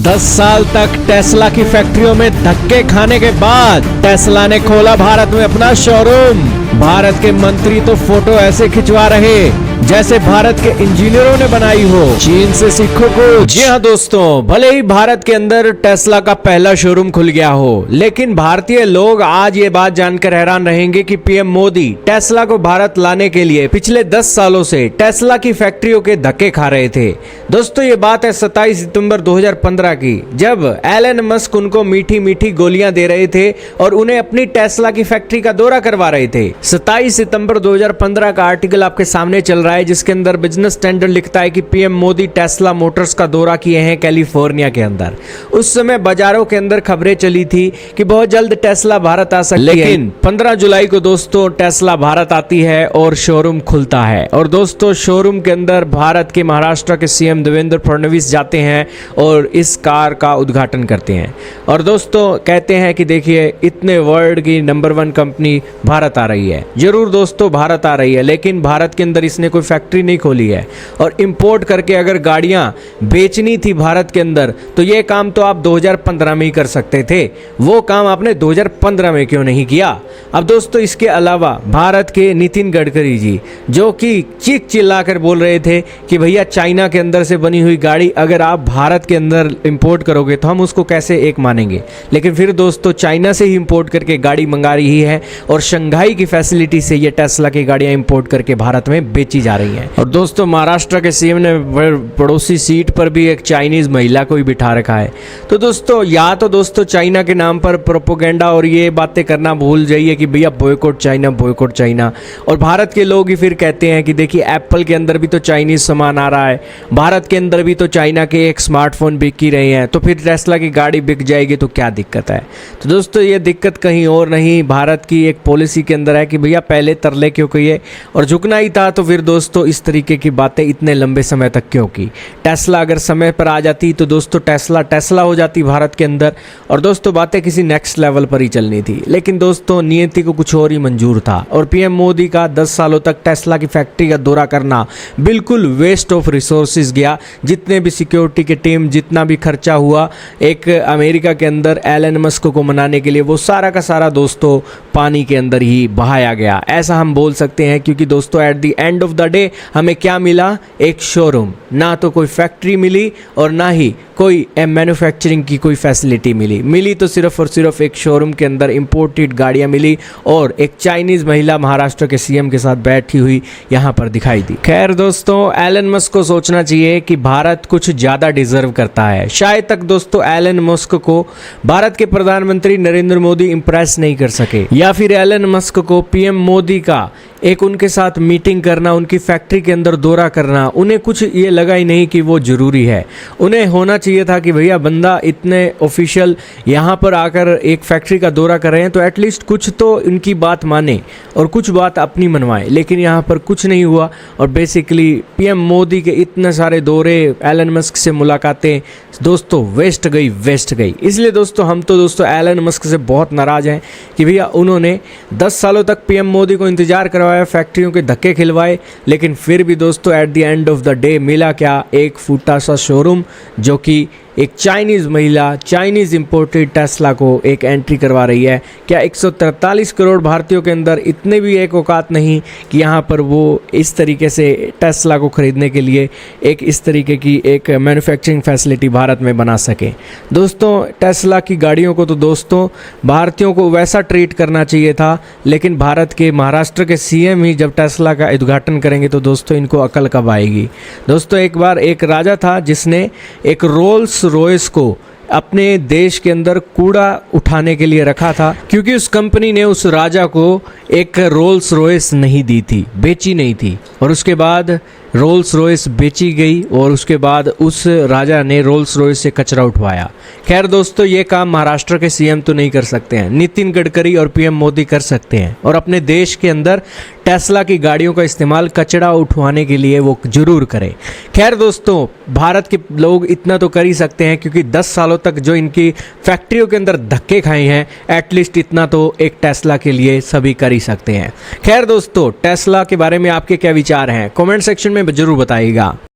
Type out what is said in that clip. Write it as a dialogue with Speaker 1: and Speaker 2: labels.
Speaker 1: 10 साल तक टेस्ला की फैक्ट्रियों में धक्के खाने के बाद टेस्ला ने खोला भारत में अपना शोरूम। भारत के मंत्री तो फोटो ऐसे खिंचवा रहे जैसे भारत के इंजीनियरों ने बनाई हो। चीन से सीखो कुछ। जी हाँ दोस्तों, भले ही भारत के अंदर टेस्ला का पहला शोरूम खुल गया हो, लेकिन भारतीय लोग आज ये बात जानकर हैरान रहेंगे कि पीएम मोदी टेस्ला को भारत लाने के लिए पिछले 10 सालों से टेस्ला की फैक्ट्रियों के धक्के खा रहे थे। दोस्तों ये बात है 27 सितंबर 2015 की, जब एलन मस्क उनको मीठी मीठी गोलियां दे रहे थे और उन्हें अपनी टेस्ला की फैक्ट्री का दौरा करवा रहे थे। 27 सितंबर 2015 का आर्टिकल आपके सामने चल रहा है, जिसके अंदर बिजनेस स्टैंडर्ड लिखता है कि पीएम मोदी टेस्ला मोटर्स का दौरा किए हैं कैलिफोर्निया के अंदर। उस समय बाजारों के अंदर खबरें चली थी कि बहुत जल्द टेस्ला भारत आ सकती है, लेकिन 15 जुलाई को दोस्तों टेस्ला भारत आती है और शोरूम खुलता है। और दोस्तों शोरूम के अंदर भारत के महाराष्ट्र के सीएम देवेंद्र फडणवीस जाते हैं और इस कार का उद्घाटन करते हैं। और दोस्तों कहते हैं कि देखिए इतने वर्ल्ड की नंबर 1 कंपनी भारत आ रही है। जरूर दोस्तों भारत आ रही है, लेकिन भारत के अंदर इसने कोई फैक्ट्री नहीं खोली है। और इंपोर्ट करके अगर गाड़ियां बेचनी थी भारत के अंदर तो ये काम तो आप 2015 में ही कर सकते थे। वो काम आपने 2015 में क्यों नहीं किया? अब दोस्तों इसके अलावा भारत के नितिन गडकरी जी, जो कि चीख चिल्लाकर बोल रहे थे कि भैया चाइना के अंदर से बनी हुई गाड़ी अगर आप भारत के अंदर इंपोर्ट करोगे तो हम उसको कैसे एक मानेंगे। लेकिन फिर दोस्तों चाइना से ही इंपोर्ट करके गाड़ी मंगा रही है और शंघाई की फैसिलिटी से ये टेस्ला की गाड़ियां इंपोर्ट करके भारत में बेची जा रही हैं। और दोस्तों महाराष्ट्र के सीएम ने पड़ोसी सीट पर भी एक चाइनीज महिला को ही बिठा रखा है। तो दोस्तों या तो दोस्तों चाइना के नाम पर प्रोपोगेंडा और ये बातें करना भूल जाइए कि भैया बॉयकॉट चाइना, बॉयकॉट चाइना। और भारत के लोग ही फिर कहते हैं कि देखिए एप्पल के अंदर भी तो चाइनीज सामान आ रहा है, भारत के अंदर भी तो चाइना के एक स्मार्टफोन बिक ही रहे हैं, तो फिर टेस्ला की गाड़ी बिक जाएगी तो क्या दिक्कत है। तो दोस्तों ये दिक्कत कहीं और नहीं, भारत की एक पॉलिसी के अंदर है कि भैया पहले तरले क्यों कहिए, और झुकना ही था तो फिर दोस्तों इस तरीके की बातें इतने लंबे समय तक क्यों की। टेस्ला अगर समय पर आ जाती तो दोस्तों टेस्ला हो जाती भारत के अंदर, और दोस्तों बातें किसी नेक्स्ट लेवल पर ही चलनी थी। लेकिन दोस्तों नियति को कुछ और ही मंजूर था और पीएम मोदी का 10 सालों तक टेस्ला की फैक्ट्री का दौरा करना बिल्कुल वेस्ट ऑफ रिसोर्सेज गया। जितने भी सिक्योरिटी की टीम, जितना भी खर्चा हुआ एक अमेरिका के अंदर एलन मस्क को मनाने के लिए, वो सारा का सारा दोस्तों पानी के अंदर ही बहाया गया, ऐसा हम बोल सकते हैं। क्योंकि दोस्तों at the end of the day हमें क्या मिला? एक शोरूम। ना तो कोई फैक्ट्री मिली और ना ही कोई मैन्युफैक्चरिंग की कोई फैसिलिटी मिली तो सिर्फ और सिर्फ एक शोरूम के अंदर इंपोर्टेड गाड़ियां मिली और एक चाइनीज महिला महाराष्ट्र के सीएम के साथ बैठी हुई यहां पर दिखाई दी। खैर दोस्तों एलन मस्क को सोचना चाहिए कि भारत कुछ ज्यादा डिजर्व करता है। शायद तक दोस्तों एलन मस्क को भारत के प्रधानमंत्री नरेंद्र मोदी इंप्रेस नहीं कर सके, या फिर एलन मस्क को पीएम मोदी का एक उनके साथ मीटिंग करना, उनकी फैक्ट्री के अंदर दौरा करना, उन्हें कुछ ये लगा ही नहीं कि वो जरूरी है। उन्हें होना चाहिए था कि भैया बंदा इतने ऑफिशियल यहाँ पर आकर एक फैक्ट्री का दौरा कर रहे हैं तो एटलीस्ट कुछ तो इनकी बात माने और कुछ बात अपनी मनवाए। लेकिन यहाँ पर कुछ नहीं हुआ और बेसिकली पीएम मोदी के इतने सारे दौरे, एलन मस्क से मुलाकातें दोस्तों वेस्ट गई। इसलिए दोस्तों हम तो दोस्तों एलन मस्क से बहुत नाराज हैं कि भैया उन्होंने 10 सालों तक पीएम मोदी को इंतजार करवाया, फैक्ट्रियों के धक्के खिलवाए, लेकिन फिर भी दोस्तों at the end of the day मिला क्या? एक फूटा सा शोरूम जो कि एक चाइनीज महिला चाइनीज इंपोर्टेड टेस्ला को एक एंट्री करवा रही है। क्या 143 करोड़ भारतीयों के अंदर इतने भी एक औकात नहीं कि यहाँ पर वो इस तरीके से टेस्ला को खरीदने के लिए एक इस तरीके की एक मैन्युफैक्चरिंग फैसिलिटी भारत में बना सके? दोस्तों टेस्ला की गाड़ियों को तो दोस्तों भारतीयों को वैसा ट्रीट करना चाहिए था, लेकिन भारत के महाराष्ट्र के सीएम ही जब टेस्ला का उद्घाटन करेंगे तो दोस्तों इनको अकल कब आएगी। दोस्तों एक बार एक राजा था जिसने एक रोल्स रॉयस को अपने देश के अंदर कूड़ा उठाने के लिए रखा था, क्योंकि उस कंपनी ने उस राजा को एक रोल्स रॉयस नहीं दी थी, बेची नहीं थी। और उसके बाद रोल्स रॉयस बेची गई और उसके बाद उस राजा ने रोल्स रॉयस से कचरा उठवाया। खैर दोस्तों ये काम महाराष्ट्र के सीएम तो नहीं कर सकते हैं, नितिन गडकरी और पीएम मोदी कर सकते हैं और अपने देश के अंदर टेस्ला की गाड़ियों का इस्तेमाल कचरा उठवाने के लिए वो जरूर करें। खैर दोस्तों भारत के लोग इतना तो कर ही सकते हैं, क्योंकि 10 सालों तक जो इनकी फैक्ट्रियों के अंदर धक्के खाए हैं, एटलीस्ट इतना तो एक टेस्ला के लिए सभी कर ही सकते हैं। खैर दोस्तों टेस्ला के बारे में आपके क्या विचार हैं? कमेंट सेक्शन में जरूर बताइएगा।